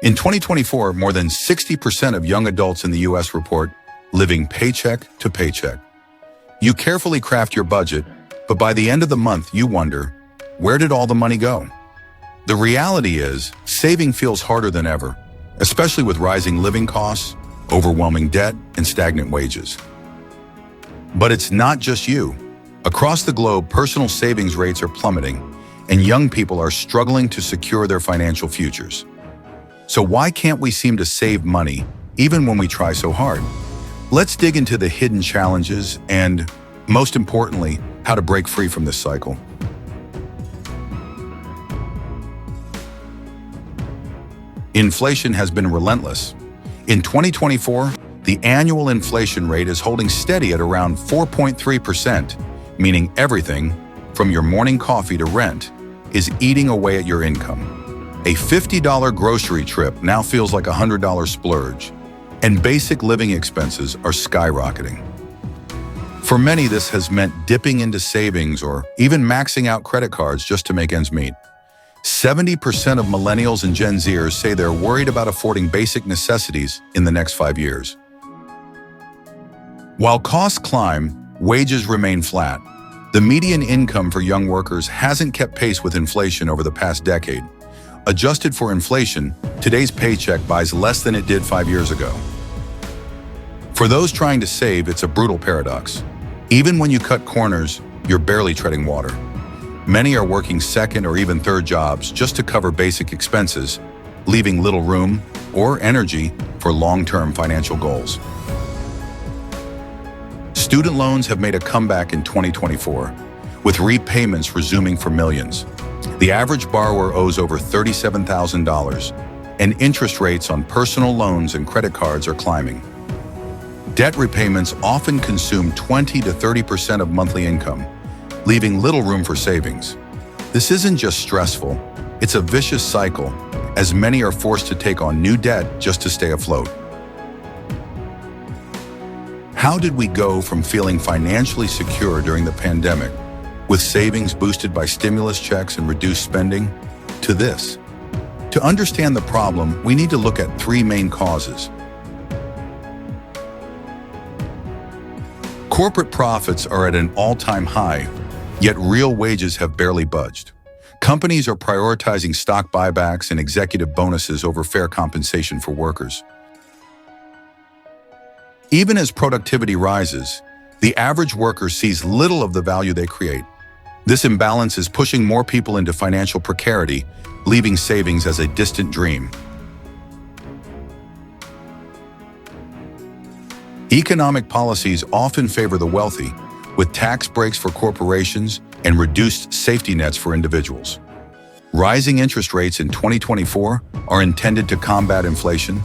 In 2024, more than 60% of young adults in the US report living paycheck to paycheck. You carefully craft your budget, but by the end of the month, you wonder, where did all the money go? The reality is, saving feels harder than ever, especially with rising living costs, overwhelming debt, and stagnant wages. But it's not just you. Across the globe, personal savings rates are plummeting, and young people are struggling to secure their financial futures. So why can't we seem to save money, even when we try so hard? Let's dig into the hidden challenges and, most importantly, how to break free from this cycle. Inflation has been relentless. In 2024, the annual inflation rate is holding steady at around 4.3%, meaning everything, from your morning coffee to rent, is eating away at your income. A $50 grocery trip now feels like a $100 splurge, and basic living expenses are skyrocketing. For many, this has meant dipping into savings or even maxing out credit cards just to make ends meet. 70% of millennials and Gen Zers say they're worried about affording basic necessities in the next 5 years. While costs climb, wages remain flat. The median income for young workers hasn't kept pace with inflation over the past decade. Adjusted for inflation, today's paycheck buys less than it did 5 years ago. For those trying to save, it's a brutal paradox. Even when you cut corners, you're barely treading water. Many are working second or even third jobs just to cover basic expenses, leaving little room or energy for long-term financial goals. Student loans have made a comeback in 2024, with repayments resuming for millions. The average borrower owes over $37,000, and interest rates on personal loans and credit cards are climbing. Debt repayments often consume 20 to 30% of monthly income, leaving little room for savings. This isn't just stressful, it's a vicious cycle, as many are forced to take on new debt just to stay afloat. How did we go from feeling financially secure during the pandemic, with savings boosted by stimulus checks and reduced spending, to this? To understand the problem, we need to look at 3 main causes. Corporate profits are at an all-time high, yet real wages have barely budged. Companies are prioritizing stock buybacks and executive bonuses over fair compensation for workers. Even as productivity rises, the average worker sees little of the value they create. This imbalance is pushing more people into financial precarity, leaving savings as a distant dream. Economic policies often favor the wealthy, with tax breaks for corporations and reduced safety nets for individuals. Rising interest rates in 2024 are intended to combat inflation,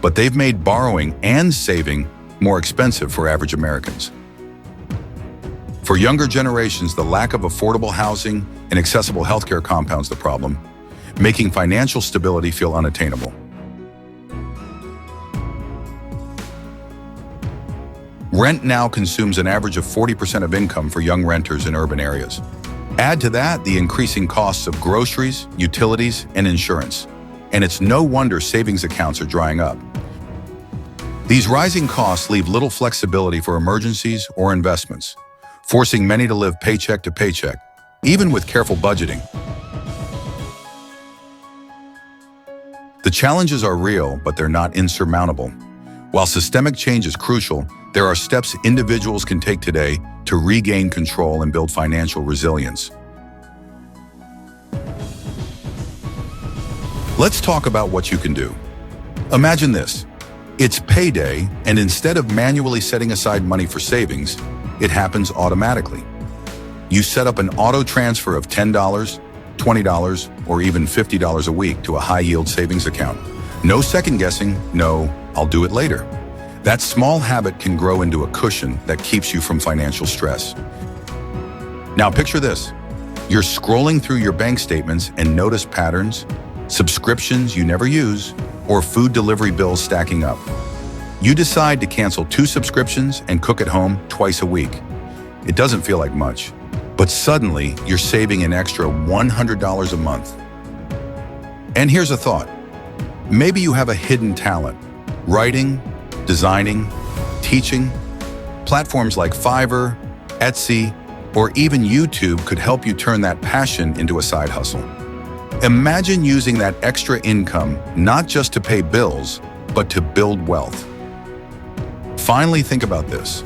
but they've made borrowing and saving more expensive for average Americans. For younger generations, the lack of affordable housing and accessible healthcare compounds the problem, making financial stability feel unattainable. Rent now consumes an average of 40% of income for young renters in urban areas. Add to that the increasing costs of groceries, utilities, and insurance, and it's no wonder savings accounts are drying up. These rising costs leave little flexibility for emergencies or investments, forcing many to live paycheck to paycheck, even with careful budgeting. The challenges are real, but they're not insurmountable. While systemic change is crucial, there are steps individuals can take today to regain control and build financial resilience. Let's talk about what you can do. Imagine this. It's payday, and instead of manually setting aside money for savings, it happens automatically. You set up an auto transfer of $10, $20, or even $50 a week to a high-yield savings account. No second guessing, no, I'll do it later. That small habit can grow into a cushion that keeps you from financial stress. Now picture this. You're scrolling through your bank statements and notice patterns, subscriptions you never use, or food delivery bills stacking up. You decide to cancel 2 subscriptions and cook at home twice a week. It doesn't feel like much, but suddenly you're saving an extra $100 a month. And here's a thought. Maybe you have a hidden talent: writing, designing, teaching. Platforms like Fiverr, Etsy, or even YouTube could help you turn that passion into a side hustle. Imagine using that extra income not just to pay bills, but to build wealth. Finally, think about this.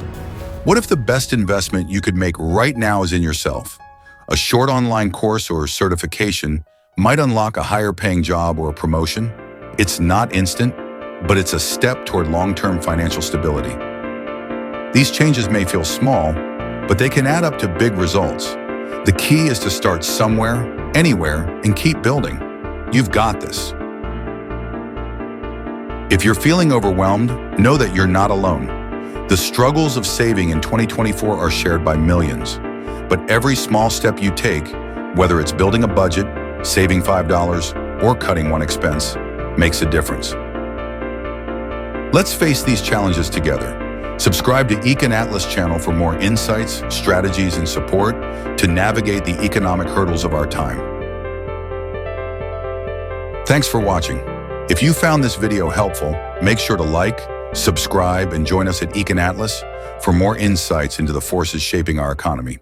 What if the best investment you could make right now is in yourself? A short online course or certification might unlock a higher-paying job or a promotion. It's not instant, but it's a step toward long-term financial stability. These changes may feel small, but they can add up to big results. The key is to start somewhere, anywhere, and keep building. You've got this. If you're feeling overwhelmed, know that you're not alone. The struggles of saving in 2024 are shared by millions. But every small step you take, whether it's building a budget, saving $5, or cutting one expense, makes a difference. Let's face these challenges together. Subscribe to Econ Atlas channel for more insights, strategies, and support to navigate the economic hurdles of our time. Thanks for watching. If you found this video helpful, make sure to like, subscribe, and join us at Econ Atlas for more insights into the forces shaping our economy.